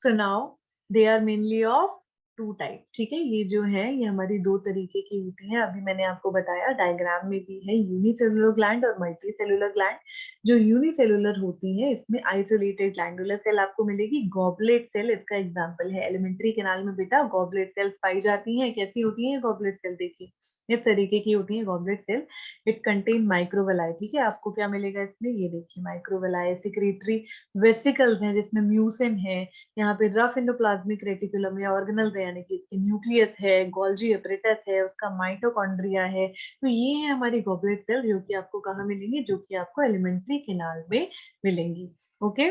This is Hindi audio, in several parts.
So now they are mainly of two type, ठीक है। ये जो है ये हमारी दो तरीके की होती है। अभी मैंने आपको बताया डायग्राम में भी है यूनिसेलुलर ग्लैंड और मल्टी सेलुलर ग्लैंड। जो यूनिसेलुलर होती है इसमें आइसोलेटेड ग्लैंडुलर सेल आपको मिलेगी। गॉबलेट सेल इसका एग्जांपल है। एलिमेंट्री कैनाल में बेटा गॉबलेट सेल्स पाई जाती हैं। कैसी होती है गॉबलेट सेल? देखिए इस तरीके की होती है गॉबलेट सेल। इट कंटेन माइक्रोवेलाई, ठीक है। आपको क्या मिलेगा इसमें? ये देखिए माइक्रोवेलाई, सिक्रीटरी वेसिकल्स हैं जिसमें म्यूसिन है, यहाँ पे रफ एंडोप्लाज्मिक रेटिकुलम या ऑर्गेनल यानी कि इसके न्यूक्लियस है, गोल्जी एपरेटस है, उसका माइटोकॉन्ड्रिया है। तो ये है हमारी गॉबलेट सेल जो कि आपको कहाँ मिलेंगी? जो कि आपको एलिमेंट्री कैनाल में मिलेंगी। ओके।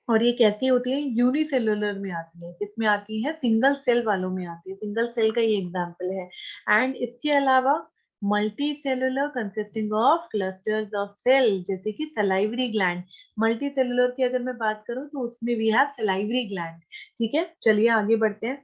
और ये कैसी होती है? यूनिसेलुलर में आती है। किसमें आती है? सिंगल सेल वालों में आती है। सिंगल सेल का ये एग्जांपल है। एंड इसके अलावा multicellular consisting of clusters of cell, जैसे कि सलाइवरी ग्लैंड। मल्टी सेलुलर की अगर मैं बात करूं तो उसमें वी हैव सलाइवरी ग्लैंड, ठीक है। चलिए आगे बढ़ते हैं।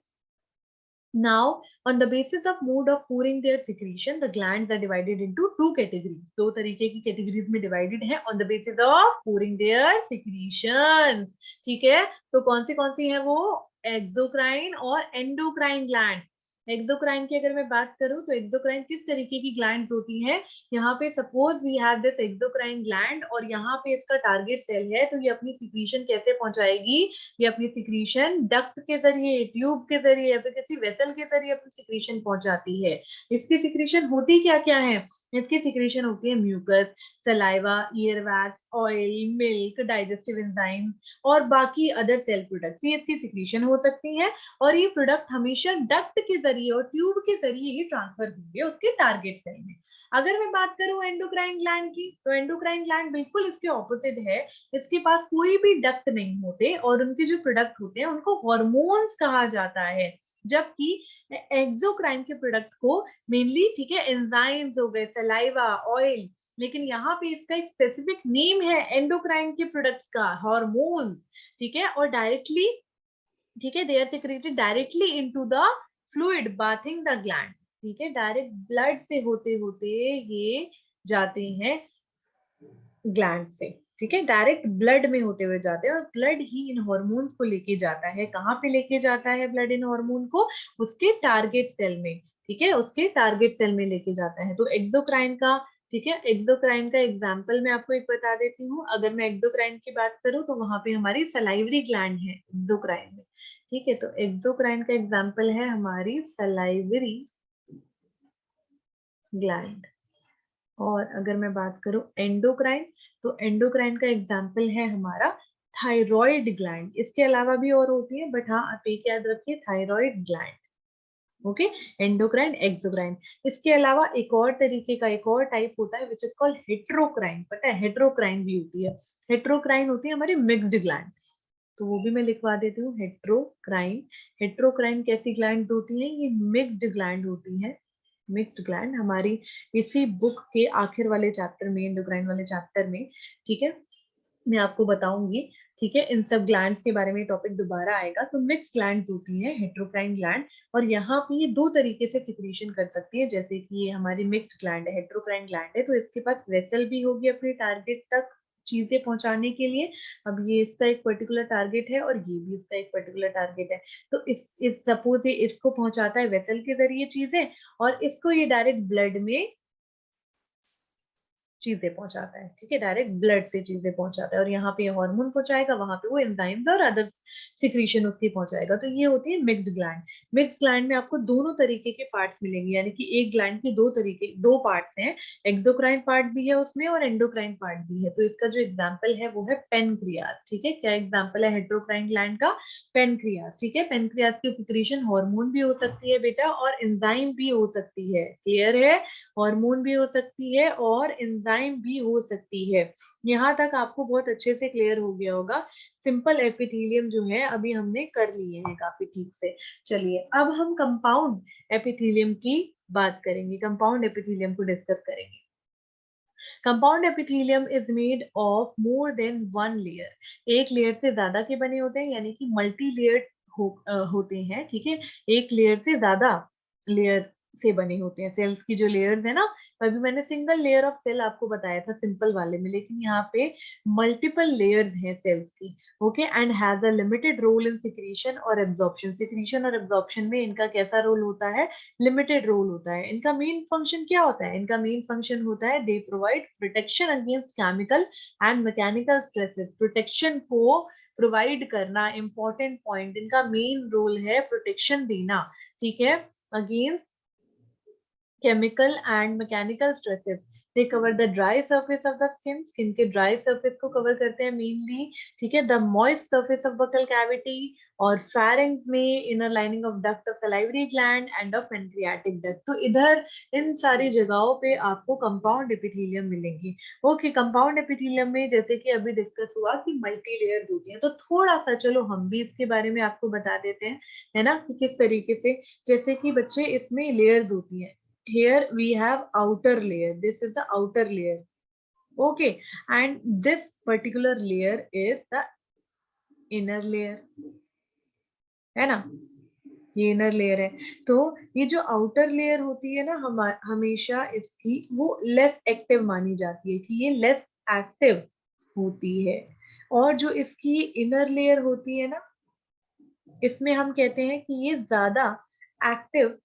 Now, on the basis of mode of pouring their secretion, the glands are divided into two categories. दो तरीके की categories में divided है on the basis of pouring their secretions. ठीक है, तो कौन सी है वो? एक्सोक्राइन और एंडोक्राइन ग्लैंड। एक्सोक्राइन की अगर मैं बात करूं तो एक्सोक्राइन किस तरीके की ग्लैंड्स होती हैं? यहाँ पे suppose we have this exocrine gland और यहाँ पे इसका टारगेट सेल है, तो ये अपनी सिक्रीशन कैसे पहुंचाएगी? ये अपनी सिक्रीशन डक्ट के जरिए, ट्यूब के जरिए या फिर किसी वेसल के जरिए अपनी सिक्रीशन पहुंचाती है। इसकी सिक्रीशन होती क्या क्या है? इसकी सिक्रीशन होती है mucus, saliva, ear wax, oil, milk, digestive enzymes और बाकी अदर सेल प्रोडक्ट्स, ये इसकी सिक्रीशन हो सकती है। और ये प्रोडक्ट हमेशा डक्ट के जरिए और ट्यूब के जरिए ही ट्रांसफर होंगे उसके टारगेट सेल में। अगर मैं बात करूं एंडोक्राइन ग्लैंड की, तो एंडोक्राइन ग्लैंड बिल्कुल इसके ऑपोजिट है। इसके पास कोई भी डक्ट नहीं होते और उनके जो प्रोडक्ट होते हैं उनको हार्मोन्स कहा जाता है। जबकि एक्सोक्राइन के प्रोडक्ट को मेनली, ठीक है, एंजाइम्स हो गए, सलाइवा, ऑयल। लेकिन यहाँ पे इसका एक स्पेसिफिक नेम है एंडोक्राइन के प्रोडक्ट्स का, हार्मोन्स, ठीक है। और डायरेक्टली, ठीक है, they are secreted directly into the fluid bathing the gland, ठीक है। डायरेक्ट ब्लड से होते होते ये जाते हैं ग्लैंड से, ठीक है। डायरेक्ट ब्लड में होते हुए जाते हैं और ब्लड ही इन हार्मोन्स को लेके जाता है। कहाँ पे लेके जाता है ब्लड इन हार्मोन को? उसके टारगेट सेल में, ठीक है, उसके टारगेट सेल में लेके जाता है। तो एक्सोक्राइन का, ठीक है, एक्सोक्राइन का एग्जाम्पल मैं आपको एक बता देती हूँ। अगर मैं एक्सोक्राइन की बात करूँ तो वहां पे हमारी सलाइवरी ग्लैंड है एक्सोक्राइन में, ठीक है। तो एक्सोक्राइन का एग्जाम्पल है हमारी सलाइवरी ग्लैंड। और अगर मैं बात करूं एंडोक्राइन, तो एंडोक्राइन का एग्जाम्पल है हमारा थायराइड ग्लैंड। इसके अलावा भी और होती है, बट हाँ आप एक याद रखिए, thyroid gland. Okay, endocrine, exocrine. इसके अलावा एक और तरीके का एक और टाइप होता है विच इज कॉल्ड हेट्रोक्राइन। पता है हेट्रोक्राइन भी होती है। हेट्रोक्राइन होती है हमारी मिक्स्ड ग्लैंड, तो वो भी मैं लिखवा देती हूँ हेट्रोक्राइन। हेट्रोक्राइन कैसी ग्लैंड होती है? ये मिक्स्ड ग्लैंड होती है। मिक्स्ड ग्लैंड हमारी इसी बुक के आखिर वाले चैप्टर में, एंडोक्राइन वाले चैप्टर में, ठीक है, मैं आपको बताऊंगी, ठीक है। इन सब ग्लैंड्स के बारे में टॉपिक दोबारा आएगा। तो मिक्स ग्लैंड्स होती हैं हेट्रोक्राइन ग्लैंड, और यहाँ पे ये दो तरीके से सिक्रीशन कर सकती है। जैसे कि ये हमारी मिक्स ग्लैंड है, हेट्रोक्राइन ग्लैंड है, तो इसके पास वेसल भी होगी अपने टारगेट तक चीजें पहुंचाने के लिए। अब ये इसका एक पर्टिकुलर टारगेट है और ये भी इसका एक पर्टिकुलर टारगेट है। तो इस सपोज ये इसको पहुंचाता है वेसल के जरिए चीजें, और इसको ये डायरेक्ट ब्लड में चीजें पहुंचाता है, ठीक है, डायरेक्ट ब्लड से चीजें पहुंचाता है। और यहाँ पे हार्मोन पहुंचाएगा, वहां पे वो एंजाइम्स और अदर सिक्रीशन उसकी पहुंचाएगा। तो ये होती है मिक्स्ड ग्लैंड। मिक्स्ड ग्लैंड में आपको दोनों तरीके के पार्ट्स मिलेंगे, यानी कि एक ग्लैंड के दो पार्ट्स हैं। एक्सोक्राइन पार्ट भी है उसमें और एंडोक्राइन पार्ट भी है। तो इसका जो एग्जाम्पल है वो है पेनक्रियास, ठीक है। क्या एग्जाम्पल है हेट्रोक्राइन ग्लैंड का? पेनक्रियास, ठीक है। पेनक्रियास की सिक्रीशन हार्मोन भी हो सकती है बेटा और एंजाइम भी हो सकती है, क्लियर है। हार्मोन भी हो सकती है और एंजाइम भी हो सकती है। यहाँ तक आपको बहुत अच्छे से क्लियर हो गया होगा। सिंपल एपिथेलियम जो है अभी हमने कर लिए हैं काफी ठीक से। चलिए अब हम कंपाउंड एपिथेलियम की बात करेंगे, कंपाउंड एपिथेलियम को डिस्कस करेंगे। Compound epithelium is made of more than one layer. एक लेयर से ज्यादा के बने होते हैं, यानी कि मल्टी लेयर होते हैं, ठीक है। एक लेयर से ज्यादा लेयर से बने होते हैं। सेल्स की जो लेयर्स है ना, अभी मैंने सिंगल लेयर ऑफ सेल आपको बताया था सिंपल वाले में, लेकिन यहाँ पे मल्टीपल लेयर्स हैं सेल्स की। Okay, and has a limited role in secretion और एब्जॉर्प्शन। सिक्रीशन और एब्जॉर्प्शन में इनका कैसा रोल होता है? लिमिटेड रोल होता है। इनका मेन फंक्शन क्या होता है? इनका मेन फंक्शन होता है they provide protection against chemical and mechanical stresses. Protection को प्रोवाइड करना इंपॉर्टेंट पॉइंट, इनका मेन रोल है प्रोटेक्शन देना, ठीक है, against chemical and mechanical stresses. They cover the dry surface of the skin. Skin के dry surface को cover करते हैं mainly, ठीक है, the moist surface of buccal cavity और pharynx में inner lining of duct of salivary gland and of pancreatic duct. तो इधर इन सारी जगहों पे आपको कंपाउंड एपिथेलियम मिलेंगे। ओके, कंपाउंड एपिथेलियम में जैसे कि अभी डिस्कस हुआ कि मल्टी लेयर्स होती हैं, तो थोड़ा सा चलो हम भी इसके बारे में आपको बता देते हैं, है ना, कि किस तरीके से। जैसे कि बच्चे इसमें लेयर्स होती हैं। Here we have outer layer. This is the outer layer. Okay, and this particular layer is the inner layer, है ना, ये इनर लेयर है। तो ये जो आउटर लेयर होती है ना, हमेशा इसकी वो लेस एक्टिव मानी जाती है, कि ये लेस एक्टिव होती है। और जो इसकी इनर लेयर होती है ना, इसमें हम कहते हैं कि ये ज्यादा एक्टिव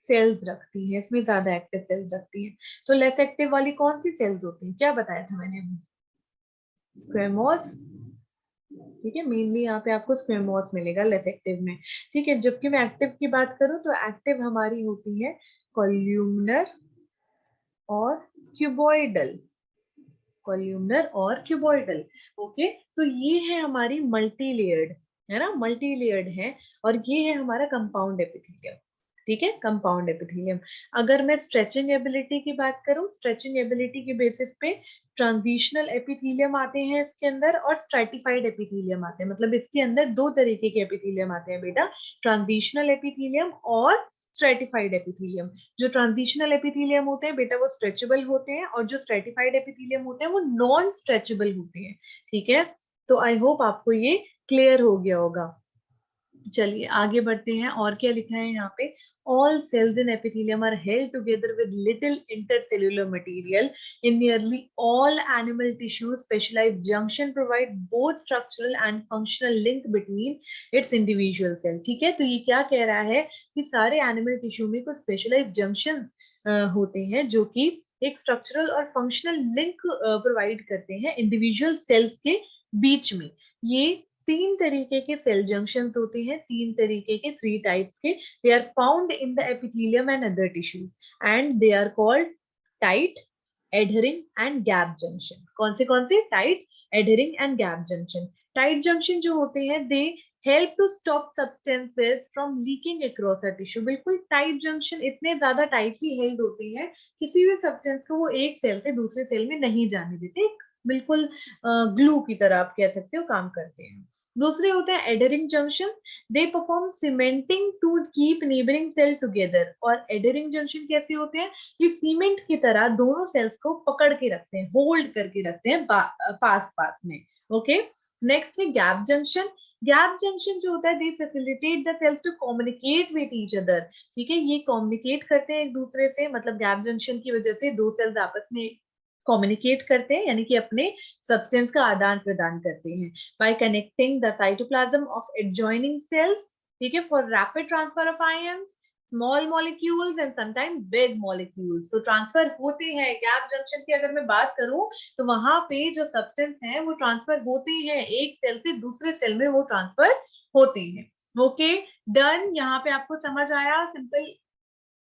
सेल्स रखती है, इसमें ज्यादा एक्टिव सेल्स रखती है। तो लेस एक्टिव वाली कौन सी सेल्स होती हैं? क्या बताया था मैंने अभी? स्क्वेमोस, ठीक है, मेनली यहाँ पे आपको स्क्वेमोस मिलेगा लेस एक्टिव में, ठीक है। जबकि मैं एक्टिव की बात करूं तो एक्टिव हमारी होती है कॉल्यूमनर और क्यूबॉइडल, कॉल्यूमनर और क्यूबॉइडल। ओके, तो ये है हमारी मल्टी लेयर्ड, है ना, मल्टी लेयर्ड है। और ये है हमारा कंपाउंड एपिथेलियम, ठीक है, कंपाउंड एपिथेलियम। अगर मैं स्ट्रेचिंग एबिलिटी की बात करूं, स्ट्रेचिंग एबिलिटी के बेसिस पे ट्रांजिशनल एपिथेलियम आते हैं इसके अंदर और स्ट्रेटिफाइड एपिथेलियम आते हैं। मतलब इसके अंदर दो तरीके के एपिथेलियम आते हैं बेटा, ट्रांजिशनल एपिथेलियम और स्ट्रेटिफाइड एपिथेलियम। जो ट्रांजिशनल एपिथेलियम होते हैं बेटा वो स्ट्रेचेबल होते हैं, और जो स्ट्रेटिफाइड एपिथेलियम होते हैं वो नॉन स्ट्रेचेबल होते हैं, ठीक है। तो आई होप आपको ये क्लियर हो गया होगा। चलिए आगे बढ़ते हैं, और क्या लिखा है यहाँ पे? All cells in epithelium are held together with little intercellular material in nearly all animal tissue. Specialised junction provide both structural and functional link between its individual cell, ठीक है। तो ये क्या कह रहा है कि सारे एनिमल टिश्यू में कुछ स्पेशलाइज्ड जंक्शन होते हैं जो कि एक स्ट्रक्चरल और फंक्शनल लिंक प्रोवाइड करते हैं इंडिविजुअल सेल्स के बीच में। ये तीन तरीके के सेल जंक्शंस होते हैं, तीन तरीके के, थ्री टाइप्स के। They are found in the epithelium and other tissues and they are called tight, adhering and gap junction. कौन से? Tight, adhering and gap junction. Tight junction जो होते हैं they help to stop substances from leaking across a tissue. बिल्कुल टाइट जंक्शन इतने ज्यादा टाइटली हेल्ड होते हैं, किसी भी सब्सटेंस को वो एक सेल से दूसरे सेल में नहीं जाने देते, बिल्कुल ग्लू की तरह आप कह सकते हो काम करते हैं। दूसरे होते हैं adhering junction, they perform cementing to keep neighbouring cell together. और एडहरिंग जंक्शन कैसे होते हैं? ये सीमेंट की तरह दोनों सेल्स को पकड़ के रखते हैं, होल्ड करके रखते हैं पास पास में। ओके, नेक्स्ट है गैप जंक्शन। गैप जंक्शन जो होता है they facilitate the cells to communicate with each other, ठीक है, ये कम्युनिकेट करते हैं एक दूसरे से। मतलब गैप जंक्शन की वजह से दो सेल्स आपस में कम्युनिकेट करते हैं, यानी कि अपने सब्सटेंस का आदान प्रदान करते हैं by connecting the cytoplasm of adjoining cells, ठीक है, for rapid transfer of ions, small molecules and sometimes big molecules। तो ट्रांसफर होते हैं गैप जंक्शन की। अगर मैं बात करूं तो वहां पे जो सब्सटेंस है वो ट्रांसफर होते हैं, एक सेल से दूसरे सेल में वो ट्रांसफर होते हैं। ओके, डन, यहाँ पे आपको समझ आया? सिंपल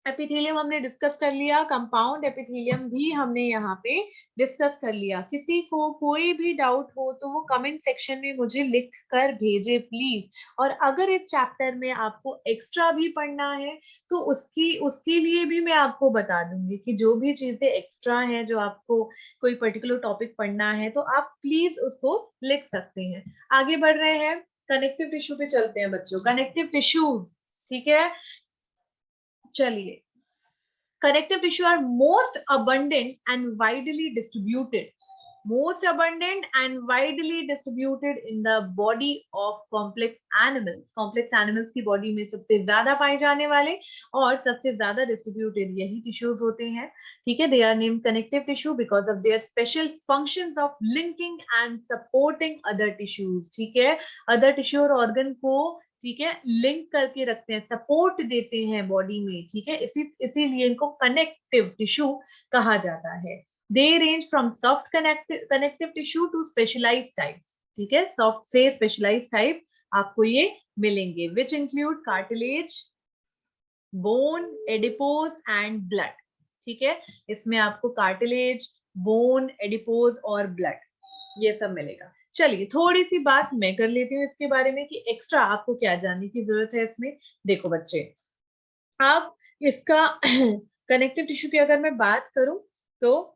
एपिथेलियम हमने डिस्कस कर लिया, कंपाउंड एपिथेलियम भी हमने यहाँ पे डिस्कस कर लिया। किसी को कोई भी डाउट हो तो वो कमेंट सेक्शन में मुझे लिख कर भेजे प्लीज। और अगर इस चैप्टर में आपको एक्स्ट्रा भी पढ़ना है तो उसके लिए भी मैं आपको बता दूंगी कि जो भी चीजें एक्स्ट्रा हैं, जो आपको कोई पर्टिकुलर टॉपिक पढ़ना है तो आप प्लीज उसको लिख सकते हैं। आगे बढ़ रहे हैं, कनेक्टिव टिश्यू पे चलते हैं बच्चों। कनेक्टिव टिश्यूज, ठीक है, चलिए। Connective tissue are most abundant and widely distributed. most abundant and widely distributed in the body of complex animals. Complex animals की body में सबसे ज्यादा पाए जाने वाले और सबसे ज्यादा distributed यही tissues होते हैं, ठीक है. They are named connective tissue because of their special functions of linking and supporting other tissues, ठीक है. Other tissue और organ को, ठीक है, लिंक करके रखते हैं, सपोर्ट देते हैं बॉडी में, ठीक है. इसीलिए इनको कनेक्टिव टिश्यू कहा जाता है. They range from soft connective tissue to specialised type, ठीक है. सॉफ्ट से स्पेशलाइज्ड टाइप आपको ये मिलेंगे, which include cartilage, bone, adipose and blood, ठीक है. इसमें आपको कार्टिलेज, बोन, एडिपोज और ब्लड ये सब मिलेगा. चलिए थोड़ी सी बात मैं कर लेती हूँ इसके बारे में कि एक्स्ट्रा आपको क्या जानने की जरूरत है इसमें. देखो बच्चे, आप इसका कनेक्टिव टिश्यू की अगर मैं बात करूं तो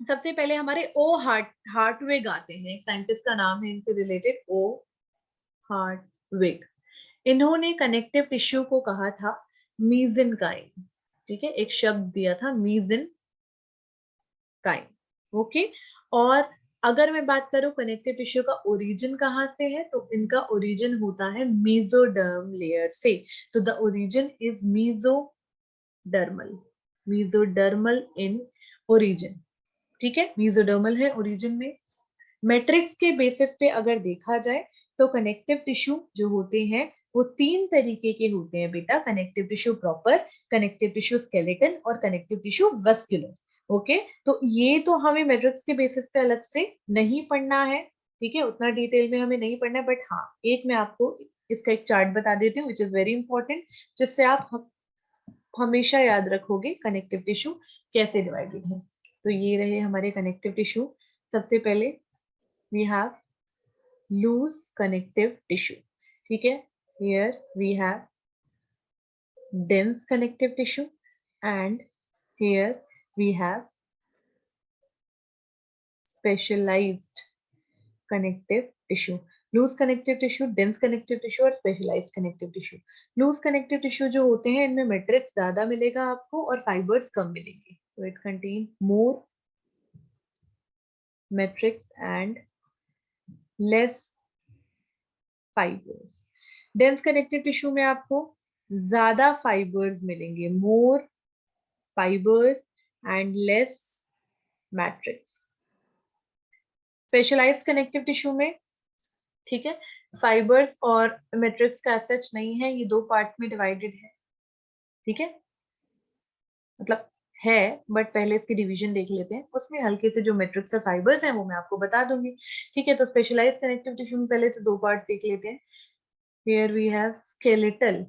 सबसे पहले हमारे ओ हार्टविग आते हैं. एक साइंटिस्ट का नाम है इनसे रिलेटेड, ओ हार्टविग. इन्होंने कनेक्टिव टिश्यू को कहा था मीजेनकाइम, ठीक है. एक शब्द दिया था मीजेनकाइम, ओके. और अगर मैं बात करूं कनेक्टिव टिश्यू का ओरिजिन कहाँ से है, तो इनका ओरिजिन होता है मेसोडर्म लेयर से. तो the origin is mesodermal in origin, ठीक है. मेसोडर्मल है ओरिजिन में. मैट्रिक्स के बेसिस पे अगर देखा जाए तो कनेक्टिव टिश्यू जो होते हैं वो 3 तरीके के होते हैं बेटा. Connective tissue proper, connective tissue skeleton और कनेक्टिव टिश्यू वस्कुलर, ओके. तो ये तो हमें मैट्रिक्स के बेसिस पे अलग से नहीं पढ़ना है, ठीक है. उतना डिटेल में हमें नहीं पढ़ना है, बट हाँ एक मैं आपको इसका एक चार्ट बता देती हूँ विच इज वेरी इंपॉर्टेंट, जिससे आप हमेशा याद रखोगे कनेक्टिव टिश्यू कैसे डिवाइडेड है. तो ये रहे हमारे कनेक्टिव टिश्यू. सबसे पहले we have loose connective tissue, ठीक है. Here we have dense connective tissue and here we have specialized connective tissue. Loose connective tissue, dense connective tissue और specialised connective tissue. Loose connective tissue जो होते हैं इनमें मैट्रिक्स ज्यादा मिलेगा आपको और फाइबर्स कम मिलेंगे. तो it contain more matrix and less fibres. Dense connective tissue में आपको ज्यादा फाइबर्स मिलेंगे, more fibres and less matrix. Specialised connective tissue में, ठीक है, फाइबर्स और मैट्रिक्स का सच नहीं है, ये 2 पार्ट्स में डिवाइडेड है, ठीक है. मतलब है बट पहले इसकी डिवीजन देख लेते हैं, उसमें हल्के से जो मैट्रिक्स और फाइबर्स हैं वो मैं आपको बता दूंगी, ठीक है. तो स्पेशलाइज्ड कनेक्टिव टिश्यू में पहले तो 2 पार्ट्स देख लेते हैं. Here we have skeletal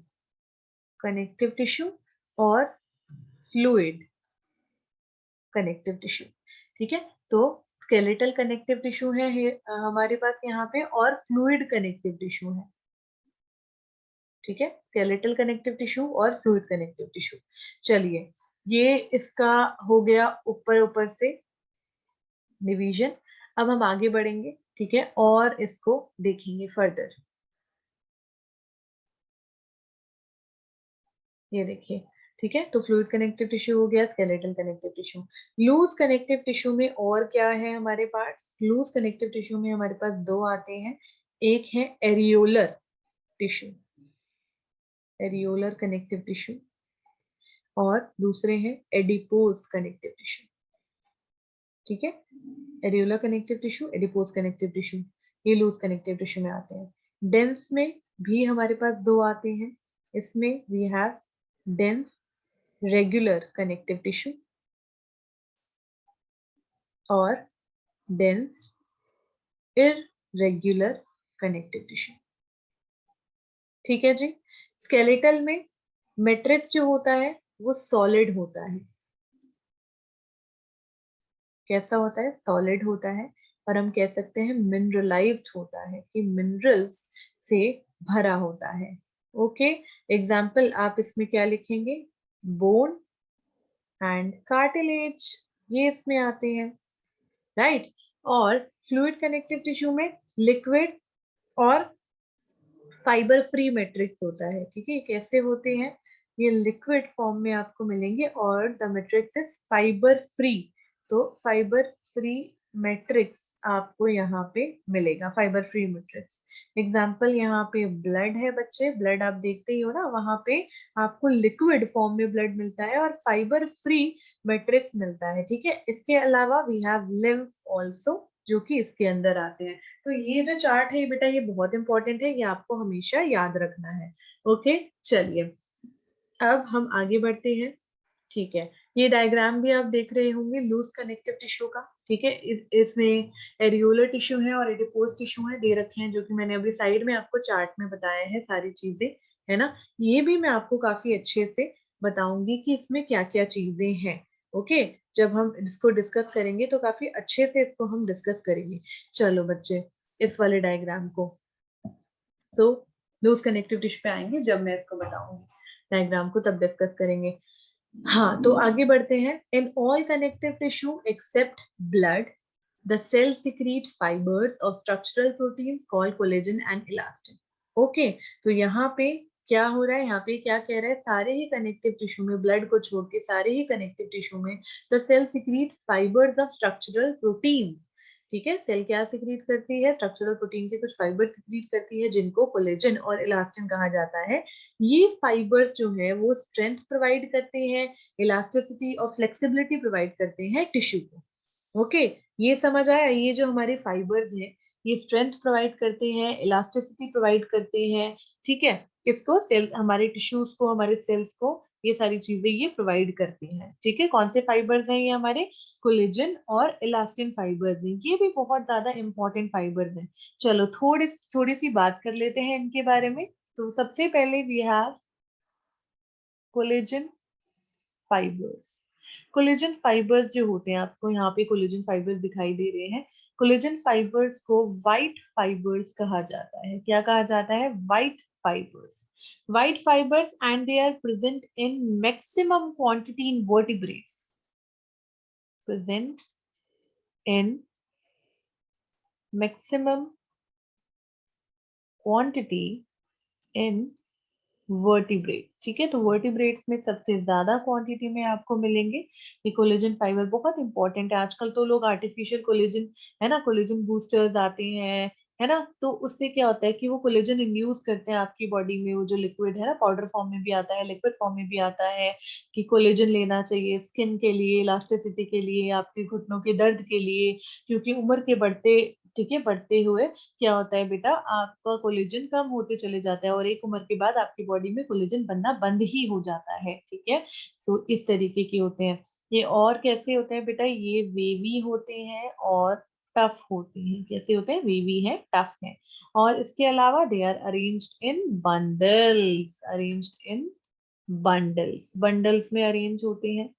connective tissue और फ्लूइड कनेक्टिव टिश्यू, ठीक है. तो स्केलेटल कनेक्टिव टिश्यू है हमारे पास यहाँ पे और फ्लूइड कनेक्टिव टिश्यू है, ठीक है. स्केलेटल कनेक्टिव टिश्यू और फ्लूइड कनेक्टिव टिश्यू. चलिए ये इसका हो गया ऊपर ऊपर से डिवीजन. अब हम आगे बढ़ेंगे, ठीक है, और इसको देखेंगे फर्दर. ये देखिए, ठीक है. तो फ्लूइड कनेक्टिव टिश्यू हो गया, skeletal connective tissue. Loose connective tissue में और क्या है हमारे पास? लूज कनेक्टिव टिश्यू में हमारे पास 2 आते हैं. एक है areolar tissue, areolar connective tissue, और दूसरे हैं एडिपोज कनेक्टिव टिश्यू, ठीक है. Areolar connective tissue, adipose connective tissue, ये लूज कनेक्टिव टिश्यू में आते हैं. डेंस में भी हमारे पास 2 आते हैं. इसमें we have dense regular connective tissue और डेंस इररेगुलर कनेक्टिव टिश्यू, ठीक है जी. स्केलेटल में मैट्रिक्स जो होता है वो सॉलिड होता है. कैसा होता है? सॉलिड होता है. और हम कह सकते हैं मिनरलाइज्ड होता है, कि मिनरल्स से भरा होता है, ओके. एग्जाम्पल आप इसमें क्या लिखेंगे? बोन एंड कार्टिलेज, ये इसमें आते हैं, राइट. और फ्लूइड कनेक्टिव टिश्यू में लिक्विड और फाइबर फ्री मैट्रिक्स होता है, ठीक है. ये कैसे होते हैं? ये लिक्विड फॉर्म में आपको मिलेंगे और the matrix is fibre free. तो फाइबर फ्री मैट्रिक्स आपको यहाँ पे मिलेगा, फाइबर फ्री मैट्रिक्स। एग्जाम्पल यहाँ पे ब्लड है बच्चे, ब्लड आप देखते ही हो ना, वहां पे आपको लिक्विड फॉर्म में ब्लड मिलता है और फाइबर फ्री मैट्रिक्स मिलता है, ठीक है। इसके अलावा वी हैव लिम्फ ऑल्सो, जो कि इसके अंदर आते हैं। तो ये जो चार्ट है बेटा, ये बहुत इंपॉर्टेंट है, ये आपको हमेशा याद रखना है। ओके, चलिए अब हम आगे बढ़ते हैं। ठीक है, ये डायग्राम भी आप देख रहे होंगे लूज कनेक्टिव टिश्यू का, ठीक है। इसमें एरियोलर टिश्यू है और एडिपोज टिश्यू है दे रखे हैं, जो कि मैंने अभी साइड में आपको चार्ट में बताया है सारी चीजें, है ना। ये भी मैं आपको काफी अच्छे से बताऊंगी कि इसमें क्या क्या चीजें हैं। ओके, जब हम इसको डिस्कस करेंगे तो काफी अच्छे से इसको हम डिस्कस करेंगे। चलो बच्चे, इस वाले डायग्राम को, सो लूज कनेक्टिव टिश्यू पे आएंगे जब मैं इसको बताऊंगी, डायग्राम को तब डिस्कस करेंगे। हाँ, तो आगे बढ़ते हैं। In all connective tissue except blood the cell secrete fibres of structural proteins called collagen and elastin. Okay, तो यहाँ पे क्या हो रहा है, यहाँ पे क्या कह रहा है, सारे ही कनेक्टिव टिश्यू में, ब्लड को छोड़ के सारे ही कनेक्टिव टिश्यू में the cell secrete fibres of structural proteins, ठीक है। सेल क्या सिक्रीट करती है, स्ट्रक्चरल प्रोटीन के कुछ फाइबर सिक्रीट करती है, जिनको कोलेजन और इलास्टिन कहा जाता है। ये फाइबर्स जो है वो स्ट्रेंथ प्रोवाइड करते हैं, इलास्टिसिटी और फ्लेक्सिबिलिटी प्रोवाइड करते हैं टिश्यू को। ओके, ये समझ आया। ये जो हमारे फाइबर्स हैं, ये स्ट्रेंथ प्रोवाइड करते हैं, इलास्टिसिटी प्रोवाइड करते हैं, ठीक है। किसको, सेल, हमारे टिश्यूज को, हमारे सेल्स को, ये सारी चीजें ये प्रोवाइड करती हैं, ठीक है। कौन से फाइबर्स हैं ये, हमारे कोलेजन और इलास्टिन फाइबर्स हैं, ये भी बहुत ज्यादा इंपॉर्टेंट फाइबर्स हैं। चलो थोड़ी थोड़ी सी बात कर लेते हैं इनके बारे में। तो सबसे पहले we have collagen fibres. Collagen fibres जो होते हैं, आपको यहाँ पे कोलेजन फाइबर्स दिखाई दे रहे हैं। कोलेजन फाइबर्स को व्हाइट फाइबर्स कहा जाता है। क्या कहा जाता है, white fibres. White fibres and they are present in maximum quantity in vertebrates, present in maximum quantity in vertebrates, ठीक है। तो वर्टिब्रेट्स में सबसे ज्यादा क्वांटिटी में आपको मिलेंगे ये कोलेजन फाइबर। बहुत इंपॉर्टेंट है, आजकल तो लोग आर्टिफिशियल कोलेजन, है ना, कोलेजन बूस्टर्स आते हैं, है ना। तो उससे क्या होता है कि वो कोलेजन इंड्यूस करते हैं आपकी बॉडी में, वो जो लिक्विड है ना, पाउडर फॉर्म में भी आता है, लिक्विड फॉर्म में भी आता है, कि कोलेजन लेना चाहिए स्किन के लिए, इलास्टिसिटी के लिए, आपके घुटनों के दर्द के लिए, क्योंकि उम्र के बढ़ते, ठीक है, बढ़ते हुए क्या होता है बेटा, आपका कोलेजन कम होते चले जाता है और एक उम्र के बाद आपकी बॉडी में कोलेजन बनना बंद ही हो जाता है, ठीक है। सो इस तरीके के होते हैं ये। और कैसे होते हैं बेटा, ये वेवी होते हैं और टफ होते हैं। कैसे होते हैं, वेवी है, टफ है। और इसके अलावा they are arranged in bundles, arranged in bundles, bundles में अरेंज होते हैं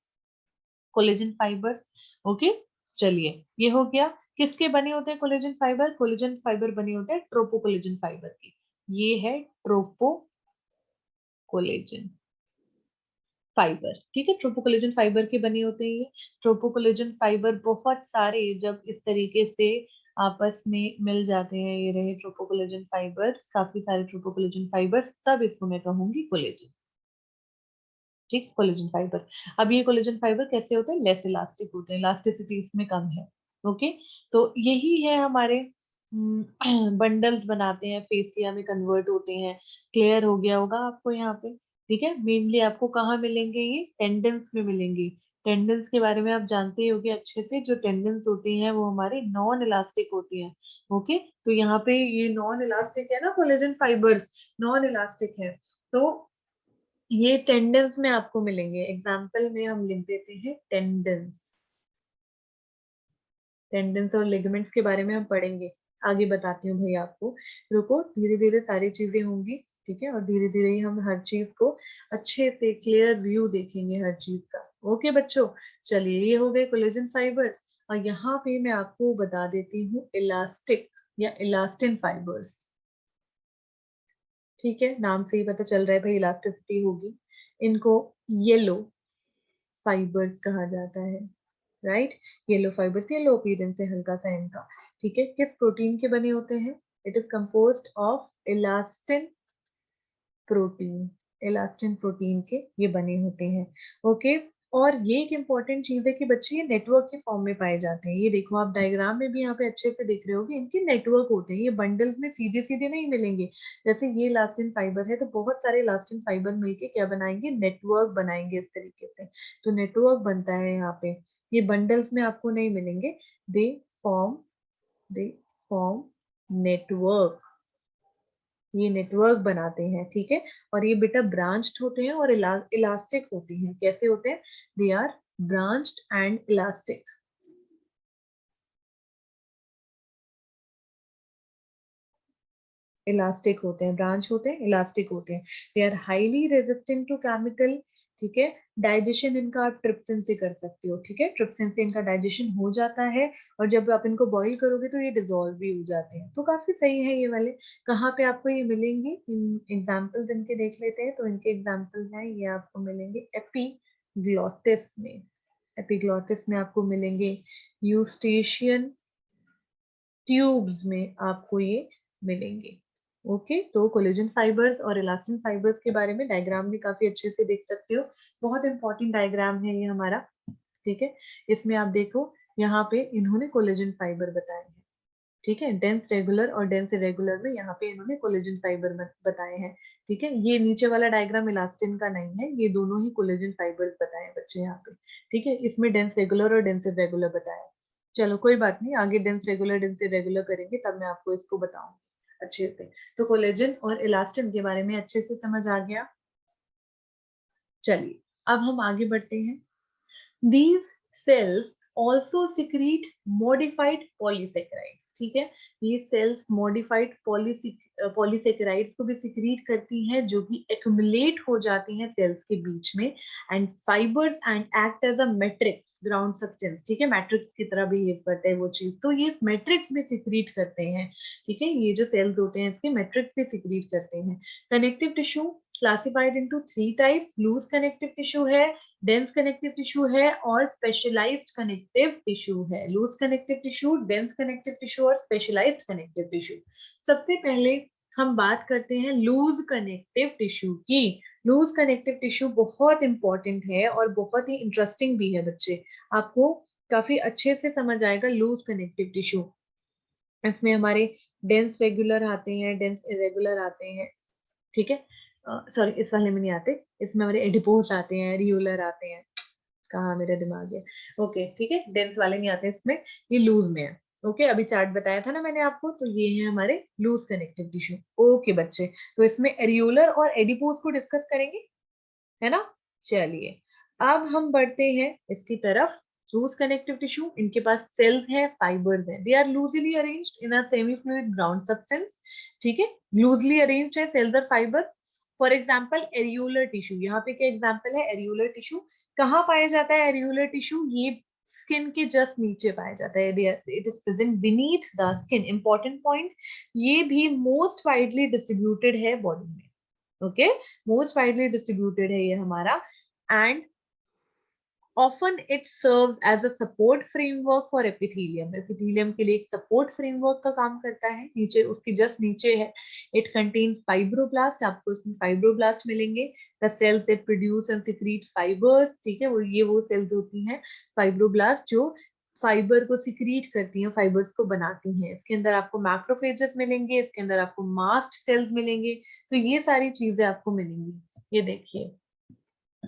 कोलेजन फाइबर्स। ओके, चलिए ये हो गया। किसके बने होते हैं कोलेजन फाइबर, कोलेजन फाइबर बने होते हैं ट्रोपो कोलेजन फाइबर के। ये है ट्रोपो कोलेजन फाइबर, ठीक है। ट्रोपो कोलेजन फाइबर के बने होते हैं ये। ट्रोपो कोलेजन फाइबर बहुत सारे जब इस तरीके से आपस में मिल जाते हैं, ये रहे ट्रोपो कोलेजन फाइबर्स, काफी सारे ट्रोपो कोलेजन फाइबर्स, तब इसको मैं कहूंगी कोलेजन, ठीक, कोलेजन फाइबर। अब ये कोलेजन फाइबर कैसे होते हैं, लेस इलास्टिक होते हैं, इलास्टिसिटी इसमें कम है। ओके, तो यही है हमारे बंडल्स बनाते हैं, फेसिया में कन्वर्ट होते हैं। क्लियर हो गया होगा आपको यहाँ पे, ठीक है। मेनली आपको कहाँ मिलेंगे, ये टेंडन्स में मिलेंगे। टेंडन्स के बारे में आप जानते ही होंगे अच्छे से, जो टेंडन्स होती हैं वो हमारे नॉन इलास्टिक होती हैं। ओके, तो यहाँ पे ये नॉन इलास्टिक है ना, कोलेजन फाइबर्स नॉन इलास्टिक है, तो ये टेंडन्स में आपको मिलेंगे। एग्जाम्पल में हम लिख देते हैं टेंडन्स। टेंडन्स और लिगामेंट्स के बारे में हम पढ़ेंगे, आगे बताती हूँ भैया आपको। रुको, धीरे धीरे सारी चीजें होंगी, ठीक है, और धीरे धीरे ही हम हर चीज को अच्छे से क्लियर व्यू देखेंगे हर चीज का। ओके बच्चों, चलिए ये हो गए कोलेजन फाइबर्स। और यहाँ पे मैं आपको बता देती हूँ इलास्टिक या इलास्टिन फाइबर्स, ठीक है। नाम से ही पता चल रहा है भाई इलास्टिसिटी होगी। इनको येलो फाइबर्स कहा जाता है, right. Yellow fibres, yellow appearance है हल्का सा इनका, ठीक है। किस प्रोटीन के बने होते हैं, it is composed of elastin protein, elastin protein के ये बने होते हैं। ओके, और ये एक इम्पॉर्टेंट चीज है कि बच्चे ये नेटवर्क के फॉर्म में पाए जाते हैं। ये देखो आप डायग्राम में भी यहाँ पे अच्छे से देख रहे होगे, इनके नेटवर्क होते हैं, ये बंडल्स में सीधे सीधे नहीं मिलेंगे। जैसे ये इलास्टिन फाइबर है तो बहुत सारे इलास्टिन फाइबर मिलके क्या बनाएंगे, नेटवर्क बनाएंगे इस तरीके से। तो नेटवर्क बनता है यहाँ पे, ये बंडल्स में आपको नहीं मिलेंगे। They form they form network, ये नेटवर्क बनाते हैं, ठीक है। और ये बेटा ब्रांच्ड होते हैं और इलास्टिक होती हैं। कैसे होते हैं, they are branched and elastic. Elastic होते हैं, ब्रांच होते हैं, इलास्टिक होते हैं। They are highly resistant to chemical, ठीक है। डाइजेशन इनका आप ट्रिप्सिन से कर सकते हो, ठीक है, ट्रिप्सिन से इनका डाइजेशन हो जाता है। और जब आप इनको बॉईल करोगे तो ये डिजोल्व भी हो जाते हैं, तो काफी सही है ये वाले। कहाँ पे आपको ये मिलेंगे, एग्जाम्पल्स इनके देख लेते हैं। तो इनके एग्जाम्पल्स हैं, ये आपको मिलेंगे एपीग्लॉटिस में, एपीग्लॉटिस में आपको मिलेंगे, यूस्टेशियन ट्यूब्स में आपको ये मिलेंगे। ओके, तो कोलेजन फाइबर्स और इलास्टिन फाइबर्स के बारे में डायग्राम में काफी अच्छे से देख सकते हो। बहुत इंपॉर्टेंट डायग्राम है ये हमारा, ठीक है। इसमें आप देखो, यहाँ पे इन्होंने कोलेजन फाइबर बताए हैं, ठीक है। डेंस रेगुलर और डेंस इरेगुलर में यहाँ पे इन्होंने कोलेजन फाइबर बताए हैं, ठीक है। ये नीचे वाला डायग्राम इलास्टिन का नहीं है, ये दोनों ही कोलेजन फाइबर्स बताए हैं बच्चे यहाँ पे, ठीक है। इसमें डेंस रेगुलर और डेंस इरेगुलर बताया है। चलो कोई बात नहीं, आगे डेंस रेगुलर डेंस इरेगुलर करेंगे तब मैं आपको इसको बताऊंगी अच्छे से। तो कोलेजन और इलास्टिन के बारे में अच्छे से समझ आ गया। चलिए अब हम आगे बढ़ते हैं। These cells also secrete modified polysaccharides, ठीक है। ये सेल्स मॉडिफाइड पॉलीसेकेराइड्स को भी सिक्रीट करती हैं, जो कि एक्युमुलेट हो जाती हैं सेल्स के बीच में। And fibres and act as a matrix ground substance, ठीक है, मैट्रिक्स की तरह बिहेव करते हैं वो चीज, तो ये मैट्रिक्स भी सिक्रीट करते हैं, ठीक है। ये जो सेल्स होते हैं इसके मैट्रिक्स भी सिक्रीट करते हैं। Connective tissue classified into 3 types, loose connective tissue है, डेंस कनेक्टिव टिश्यू है और स्पेशलाइज्ड कनेक्टिव टिश्यू है। Loose connective tissue, dense connective tissue और स्पेशलाइज्ड कनेक्टिव टिश्यू। सबसे पहले हम बात करते हैं लूज कनेक्टिव टिश्यू की। लूज कनेक्टिव टिश्यू बहुत इंपॉर्टेंट है और बहुत ही इंटरेस्टिंग भी है बच्चे, आपको काफी अच्छे से समझ आएगा लूज कनेक्टिव टिश्यू। इसमें हमारे डेंस रेगुलर आते हैं, डेंस इरेगुलर आते हैं, ठीक है। सॉरी इस वाले में नहीं आते, इसमें हमारे एडिपोज आते हैं, रियूलर आते हैं, कहाँ मेरा दिमाग है। ओके ठीक है, डेंस वाले नहीं आते इसमें, ये लूज में है। ओके अभी चार्ट बताया था ना मैंने आपको, तो ये है हमारे लूज कनेक्टिव टिश्यू। ओके बच्चे, तो इसमें एरियोलर और एडिपोज को डिस्कस करेंगे, है ना। चलिए अब हम बढ़ते हैं इसकी तरफ। लूज कनेक्टिव टिश्यू, इनके पास सेल्स है, फाइबर्स है, they are loosely arranged in a semi fluid ground substance, ठीक है। लूजली अरेंज्ड है सेल्स और fibre. For example areolar tissue, यहाँ पे क्या एग्जाम्पल है, एरियोलर टिश्यू कहाँ पाया जाता है, एरियोलर टिश्यू ये स्किन के जस्ट नीचे पाया जाता है, it is present beneath the skin. Important point, ये भी मोस्ट वाइडली डिस्ट्रीब्यूटेड है बॉडी में, ओके, मोस्ट वाइडली डिस्ट्रीब्यूटेड है ये हमारा। And often it serves as a support framework for epithelium, epithelium के लिए एक सपोर्ट फ्रेमवर्क का काम करता है। नीचे उसकी जस्ट नीचे है, इट कंटेन फाइब्रोब्लास्ट, आपको इसमें फाइब्रोब्लास्ट मिलेंगे, the cells that produce and secrete fibres, ठीक है, वो सेल्स होती हैं फाइब्रोब्लास्ट जो फाइबर को सिक्रीट करती हैं, फाइबर्स को बनाती हैं। इसके अंदर आपको मैक्रोफेजेस मिलेंगे, इसके अंदर आपको मास्ट सेल्स मिलेंगे, तो ये सारी चीजें आपको मिलेंगी। ये देखिए,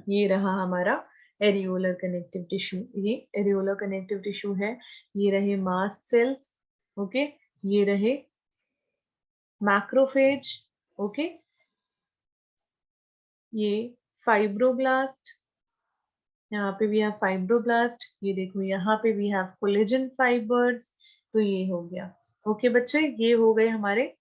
ये रहा हमारा एरियोलर कनेक्टिव टिश्यू, ये एरियोलर कनेक्टिव टिश्यू है। ये रहे मास्ट सेल्स, ओके, ये रहे मैक्रोफेज, ओके, ये फाइब्रोब्लास्ट, यहाँ पे भी है फाइब्रोब्लास्ट, ये देखो यहाँ पे भी है कोलेजन फाइबर्स। तो ये हो गया, ओके बच्चे, ये हो गए हमारे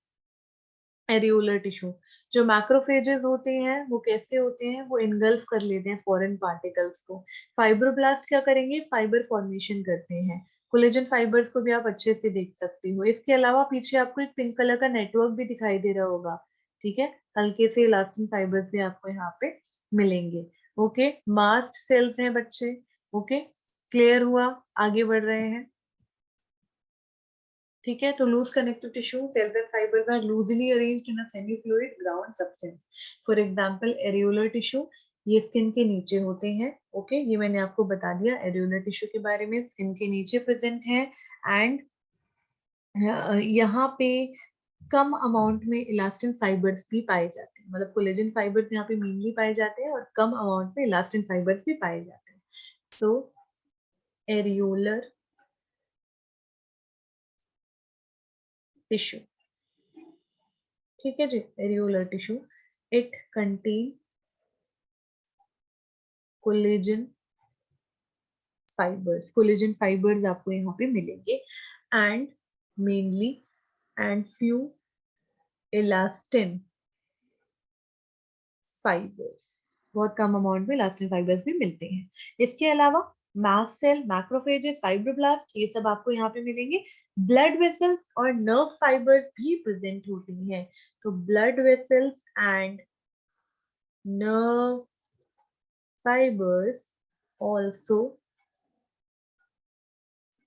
एरियोलर टिश्यू। जो मैक्रोफेजेस होते हैं वो कैसे होते हैं, वो इनगल्फ कर लेते हैं फॉरेन पार्टिकल्स को। फाइब्रोब्लास्ट क्या करेंगे, फाइबर फॉर्मेशन करते हैं। कोलेजन फाइबर्स को भी आप अच्छे से देख सकते हो। इसके अलावा पीछे आपको एक पिंक कलर का नेटवर्क भी दिखाई दे रहा होगा, ठीक है, हल्के से इलास्टिन फाइबर्स भी आपको यहाँ पे मिलेंगे। ओके, मास्ट सेल्स हैं बच्चे, ओके, क्लियर हुआ, आगे बढ़ रहे हैं, ठीक है। तो loose connective tissue, cells and fibres are loosely arranged in a semi fluid ground substance. For example areolar tissue, ये स्किन के नीचे होते हैं। ओके, ये मैंने आपको बता दिया एरियोलर टिश्यू के बारे में, स्किन के नीचे प्रेजेंट है। एंड यहाँ पे कम अमाउंट में इलास्टिन फाइबर्स भी पाए जाते हैं, मतलब कोलेजन फाइबर्स यहाँ पे मेनली पाए जाते हैं और कम अमाउंट में इलास्टिन फाइबर्स भी पाए जाते हैं। सो एरियोलर टिश्यू, ठीक है जी, areolar tissue, it contain collagen fibres, collagen fibres आपको यहाँ पे मिलेंगे and mainly and few elastin fibres, बहुत कम अमाउंट में इलास्टिन फाइबर्स भी मिलते हैं। इसके अलावा मास्ट सेल, मैक्रोफेजेस, फाइब्रोब्लास्ट, ये सब आपको यहाँ पे मिलेंगे। ब्लड वेसल्स और नर्व फाइबर्स भी प्रेजेंट होती हैं। तो blood vessels and nerve fibres also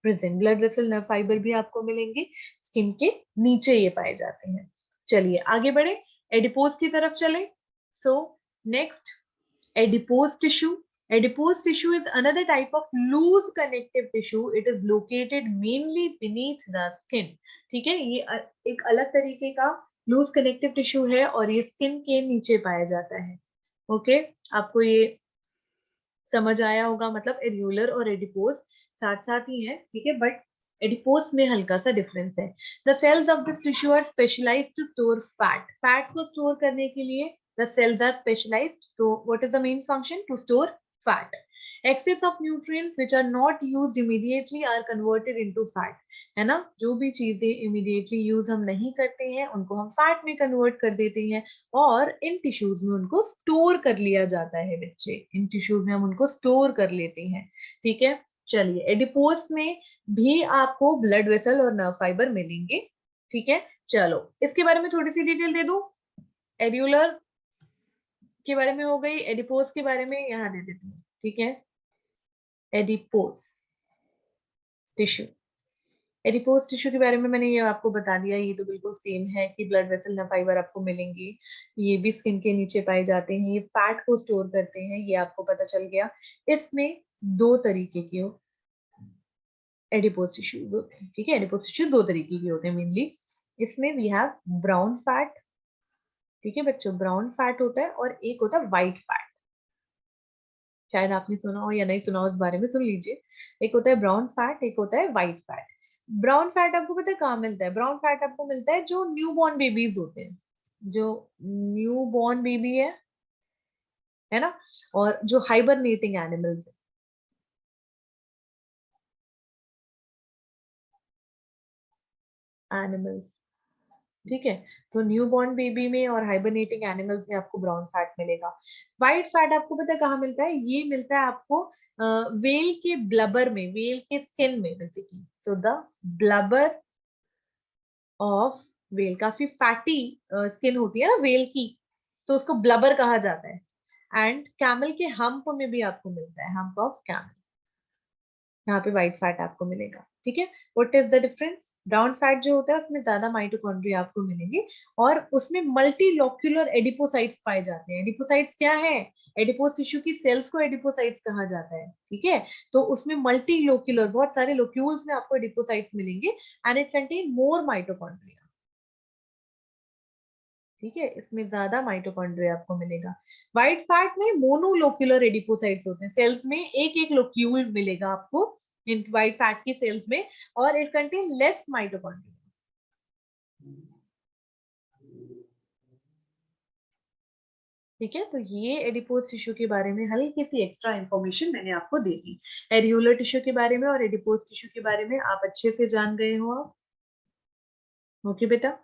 present, blood vessel nerve fibre भी आपको मिलेंगे, स्किन के नीचे ये पाए जाते हैं। चलिए आगे बढ़े, एडिपोज की तरफ चले। So next, adipose tissue. Adipose tissue is another type of loose connective tissue. It is located mainly beneath the skin. ठीक है, ये एक अलग तरीके का लूज कनेक्टिव टिश्यू है और ये स्किन के नीचे पाया जाता है। ओके, आपको ये समझ आया होगा, मतलब एरियोलर और एडिपोज साथ साथ ही है, ठीक है, बट एडिपोज में हल्का सा डिफरेंस है। The cells of this tissue are specialised to store fat, fat को स्टोर करने के लिए the cells are specialized. So what is the main function? To store fat. Excess of nutrients which are not used immediately are converted into fat. है ना, जो भी चीजें immediately use हम नहीं करते हैं उनको हम फैट में कन्वर्ट कर देते हैं और इन टिश्यूज में उनको स्टोर कर लिया जाता है बच्चे, इन टिश्यूज में हम उनको स्टोर कर लेते हैं। ठीक है, चलिए एडिपोस में भी आपको ब्लड वेसल और नर्व फाइबर मिलेंगे। ठीक है, चलो इसके बारे में थोड़ी सी डिटेल दे दूं। एरियोलर के बारे में हो गई, एडिपोज के बारे में यहाँ दे देती हूँ। ठीक है, एडिपोज टिश्यू, एडिपोज टिश्यू के बारे में मैंने ये आपको बता दिया, ये तो बिल्कुल सेम है कि ब्लड वेसल नर्व फाइबर आपको मिलेंगे, ये भी स्किन के नीचे पाए जाते हैं, ये फैट को स्टोर करते हैं, ये आपको पता चल गया। इसमें दो तरीके के एडिपोज टिश्यू होते हैं। ठीक है, एडिपोज टिश्यू दो तरीके के होते हैं मेनली। इसमें वी हैव ब्राउन फैट, ठीक है बच्चों, ब्राउन फैट होता है और एक होता है व्हाइट फैट। शायद आपने सुना हो या नहीं सुना हो, इस बारे में सुन लीजिए। एक होता है ब्राउन फैट, एक होता है व्हाइट फैट। ब्राउन फैट आपको पता है कहाँ मिलता है? ब्राउन फैट आपको मिलता है जो न्यू बॉर्न बेबीज होते हैं, जो न्यू बॉर्न बेबी है ना, और जो हाइबरनेटिंग एनिमल्स एनिमल्स, ठीक है, तो न्यू बॉर्न बेबी में और हाइबरनेटिंग एनिमल्स में आपको ब्राउन फैट मिलेगा। व्हाइट फैट आपको पता है कहाँ मिलता है? ये मिलता है आपको वेल के ब्लबर में, वेल के स्किन में basically. So the blubber of well, काफी फैटी स्किन होती है ना वेल की, तो उसको ब्लबर कहा जाता है। एंड कैमल के हम्प में भी आपको मिलता है, हम्प ऑफ कैमल, यहाँ पे व्हाइट फैट आपको मिलेगा। ठीक है, what is the difference? Brown fat जो होता है उसमें ज्यादा माइटोकॉन्ड्रिया आपको मिलेंगे और उसमें मल्टीलोक्यूलर एडिपोसाइट्स पाए जाते हैं। एडिपोसाइट्स क्या है? एडिपोस टिश्यू की सेल्स को एडिपोसाइट्स कहा जाता है। ठीक है, तो उसमें मल्टीलोक्यूलर, बहुत सारे लोक्यूल्स में आपको एडिपोसाइट्स मिलेंगे and it contain more mitochondria. ठीक है, इसमें ज्यादा माइटोकॉन्ड्रिया आपको मिलेगा। व्हाइट फैट में मोनोलोक्यूलर एडिपोसाइट्स होते हैं, सेल्स में एक एक लोक्यूल मिलेगा आपको इन व्हाइट फैट की सेल्स में, और इट कंटेन लेस माइटोकॉन्ड्रिया। ठीक है, तो ये एडिपोज टिश्यू के बारे में हल्की सी एक्स्ट्रा इंफॉर्मेशन मैंने आपको दे दी। एरियोलर टिश्यू के बारे में और एडिपोज टिश्यू के बारे में आप अच्छे से जान गए हो आप। ओके बेटा,